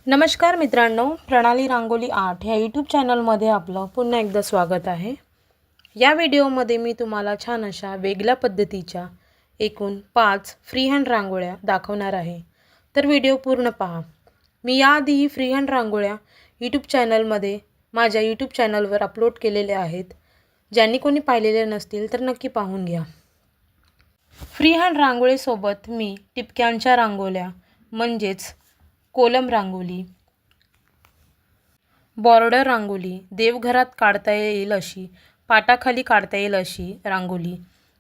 नमस्कार मित्रांनो, प्रणाली रांगोली आर्ट ह्या यूट्यूब चॅनलमध्ये आपलं पुन्हा एकदा स्वागत आहे. या व्हिडिओमध्ये मी तुम्हाला छान अशा वेगळ्या पद्धतीच्या एकूण 5 फ्रीहँड रांगोळ्या दाखवणार आहे. तर व्हिडिओ पूर्ण पहा. मी याआधीही फ्रीहँड रांगोळ्या यूट्यूब चॅनलमध्ये माझ्या यूट्यूब चॅनलवर अपलोड केलेल्या आहेत. ज्यांनी कोणी पाहिलेले नसतील तर नक्की पाहून घ्या. फ्रीहँड रांगोळीसोबत मी टिपक्यांच्या रांगोळ्या म्हणजेच कोलम रांगोळी, बॉर्डर रांगोळी, देवघरात काढता येईल अशी, पाटाखाली काढता येईल अशी रांगोळी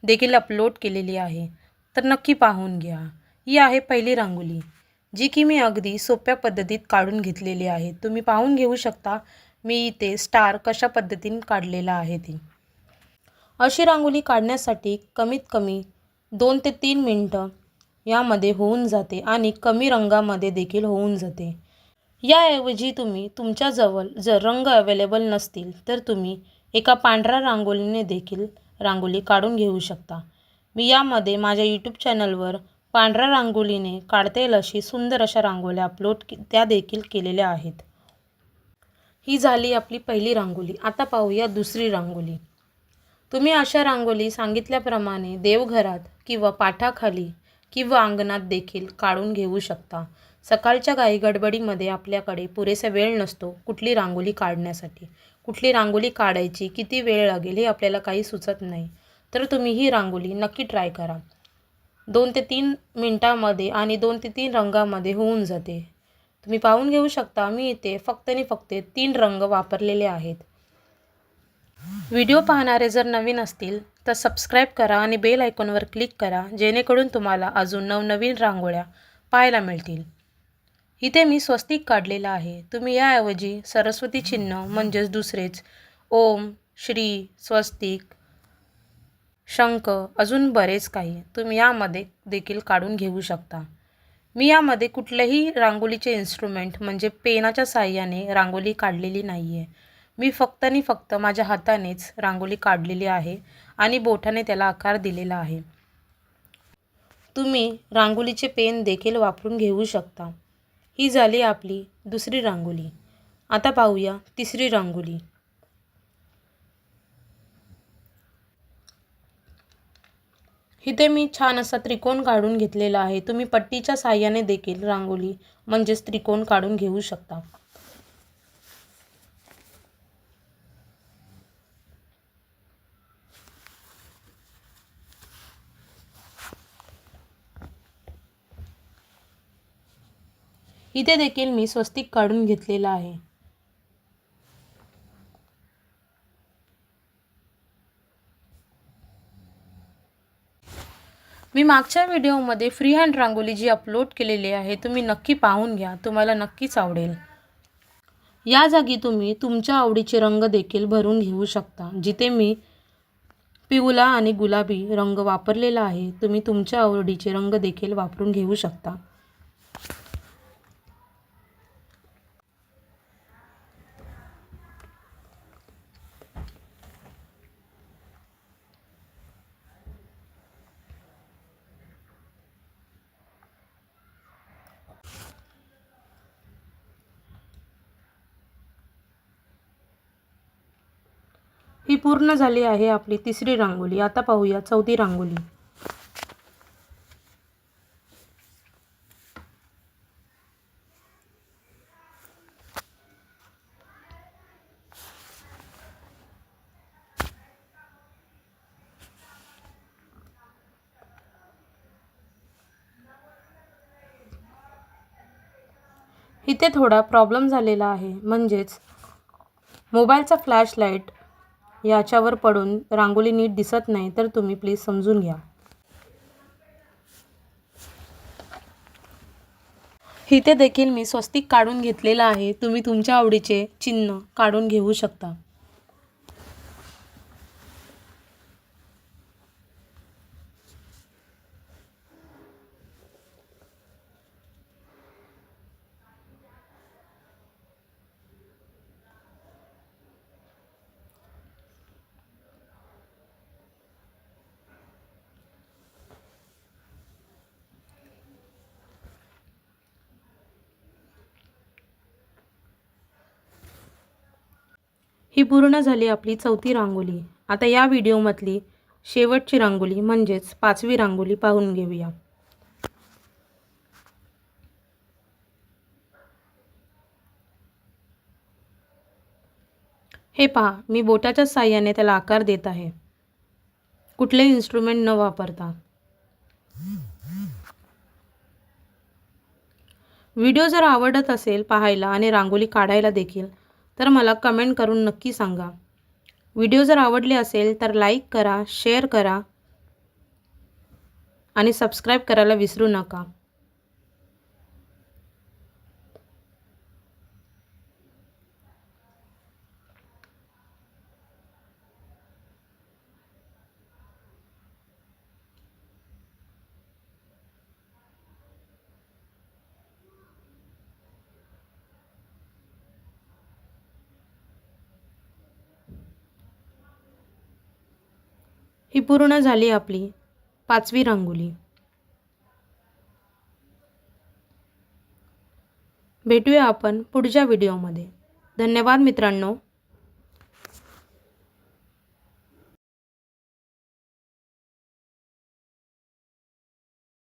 देखील अपलोड केलेली आहे. तर नक्की पाहून घ्या. ही आहे पहिली रांगोळी, जी की मी अगदी सोप्या पद्धतीत काढून घेतलेली आहे. तुम्ही पाहून घेऊ शकता मी इथे स्टार कशा पद्धतीने काढलेला आहे ती. अशी रांगोळी काढण्यासाठी कमीत कमी 2 ते 3 मिनटं यामध्ये होऊन जाते आणि कमी रंगामध्ये देखील होऊन जाते. याऐवजी तुम्ही तुमच्याजवळ जर रंग अवेलेबल नसतील तर तुम्ही एका पांढऱ्या रांगोळीने देखील रांगोळी काढून घेऊ शकता. मी यामध्ये माझ्या यूट्यूब चॅनलवर पांढऱ्या रांगोळीने काढता येईल अशी सुंदर अशा रांगोळ्या अपलोड त्या देखील केलेल्या आहेत. ही झाली आपली पहिली रांगोळी. आता पाहूया दुसरी रांगोळी. तुम्ही अशा रांगोळी सांगितल्याप्रमाणे देवघरात किंवा पाटाखाली किंवा अंगणात देखील काढून घेऊ शकता. सकाळच्या घाई गडबडीमध्ये आपल्याकडे पुरेसा वेळ नसतो कुठली रांगोळी काढण्यासाठी. कुठली रांगोळी काढायची, किती वेळ लागेल हे आपल्याला काही सुचत नाही. तर तुम्ही ही रांगोळी नक्की ट्राय करा. 2 ते 3 मिनटामध्ये आणि 2 ते 3 रंगामध्ये होऊन जाते. तुम्ही पाहून घेऊ शकता मी इथे फक्त आणि फक्त 3 रंग वापरलेले आहेत. व्हिडिओ पाहणारे जर नवीन असतील तर सबस्क्राईब करा आणि बेल आयकॉनवर क्लिक करा, जेणेकरून तुम्हाला अजून नवनवीन रांगोळ्या पाहायला मिळतील. इथे मी स्वस्तिक काढलेला आहे. तुम्ही याऐवजी सरस्वती चिन्ह म्हणजेच दुसरेच ओम, श्री, स्वस्तिक, शंख अजून बरेच काही तुम्ही यामध्ये देखील काढून घेऊ शकता. मी यामध्ये कुठल्याही रांगोळीचे इन्स्ट्रुमेंट म्हणजे पेनाच्या साहाय्याने रांगोळी काढलेली नाही आहे. मी फक्त आणि फक्त माझ्या हातानेच रांगोळी काढलेली आहे आणि बोटाने त्याला आकार दिलेला आहे. तुम्ही रांगोळीचे पेन देखील वापरून घेऊ शकता. ही झाली आपली दुसरी रांगोळी. आता पाहूया तिसरी रांगोळी. इथे मी छान असा त्रिकोण काढून घेतलेला आहे. तुम्ही पट्टीच्या साहाय्याने देखील रांगोळी म्हणजेच त्रिकोण काढून घेऊ शकता. इथे देखील मी स्वस्तिक काढून घेतलेला आहे. मी मागच्या व्हिडिओमध्ये फ्रीहँड रांगोळी जी अपलोड केलेली आहे तुम्ही नक्की पाहून घ्या. तुम्हाला नक्कीच आवडेल. या जागी तुम्ही तुमच्या आवडीचे रंग देखील भरून घेऊ शकता. जिथे मी पिवळा आणि गुलाबी रंग वापरलेला आहे, तुम्ही तुमच्या आवडीचे रंग देखील वापरून घेऊ शकता. ही पूर्ण झाली आहे आपली तिसरी रांगोळी. आता पाहूया चौथी रांगोळी. इथे थोडा प्रॉब्लेम झालेला आहे, म्हणजेच मोबाईलचा फ्लॅशलाईट याच्यावर पडून रांगोळी नीट दिसत नाही, तर तुम्ही प्लीज समजून घ्या. इथे देखील मी स्वस्तिक काढून घेतलेला आहे. तुम्ही तुमच्या आवडीचे चिन्ह काढून घेऊ शकता. ही पूर्ण झाली आपली चौथी रांगोळी. आता या व्हिडिओमधली शेवटची रांगोळी म्हणजेच 5वी रांगोळी पाहून घेऊया. हे पहा, मी बोटाच्या साहाय्याने त्याला आकार देत आहे, कुठलेही इन्स्ट्रुमेंट न वापरता. व्हिडिओ जर आवडत असेल पाहायला आणि रांगोळी काढायला देखील तर मला कमेंट करून नक्की सांगा. व्हिडिओ जर आवडले असेल तर लाईक करा, शेअर करा आणि सबस्क्राईब करायला विसरू नका. ही पूर्ण झाली आपली 5वी रांगोळी. भेटूया आपण पुढच्या व्हिडिओमध्ये. धन्यवाद मित्रांनो.